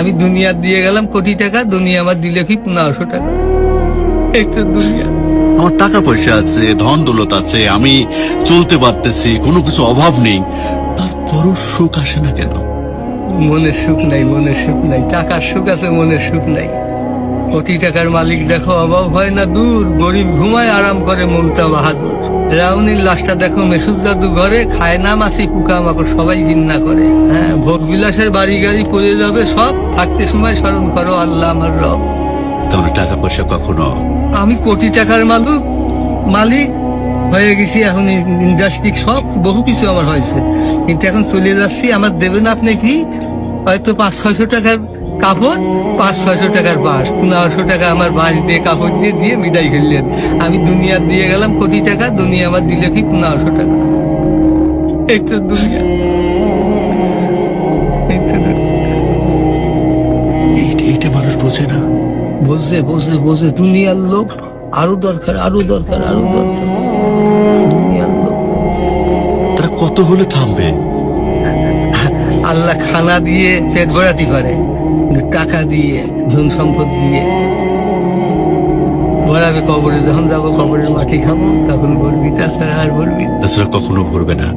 আমি দুনিয়া দিয়ে গেলাম কোটি টাকা, দুনিয়া আমার দিলে কি 1500 টাকা। এই তো দুনিয়া। আমার টাকা পয়সা আছে, ধন দৌলত আছে, আমি চলতে পারতেছি, কোনো কিছু অভাব নেই, তারপরও সুখ আসে না কেন? মনের সুখ নাই, মনের সুখ নাই। টাকার সুখ আছে, মনের সুখ নাই। কোটি টাকার মালিক দেখো অভাব হয় না দূর, গরিব ঘুমায় আরাম করে মমতা বাহাদুর। রাউনির লাশটা দেখো মেসুদ জাদু ঘরে, খায় না মাছি পোকা মাকড় সবাই ঘৃণা করে। হ্যাঁ, ভোগ বিলাসের বাড়ি গাড়ি পড়ে যাবে সব, থাকতে সময় স্মরণ করো আল্লাহ আমার রব। তাহলে টাকা পয়সা কখনো? আমি কোটি টাকার মালিক হয়ে গেছি, এখন ইন্ডাস্ট্রি সব বহু কিছু আমার হয়েছে, কিন্তু এখন চলে যাচ্ছি। আমার দেবেন আপনি কি হয়তো 500-600 টাকার কাপড়, 500-600 টাকার বাঁশ, 1500 টাকা আমার বাঁশ দিয়ে কাপড় দিয়ে দিয়ে বিদায় খেললেন। আমি দুনিয়া দিয়ে গেলাম কোটি টাকা, দুনিয়া আমার দিলে কি 1500 টাকা। এই তো দুনিয়া, এই তো দুনিয়া। এইটা মানুষ বোঝে না। বোঝে বোঝে বোঝে, দুনিয়ার লোক আরো দরকার, আরো দরকার, আরো দরকার। দুনিয়ার লোক তারা কত হলে থামবে? আল্লাহ খানা দিয়ে পেট ভরাতে পারে, কিন্তু টাকা দিয়ে, ধন সম্পদ দিয়ে ভরাবে কবরে। যখন যাবো কবরের মাটি খাবো, তখন বলবি, তাছাড়া আর বলবি। তাছাড়া কখনো ভরবে না।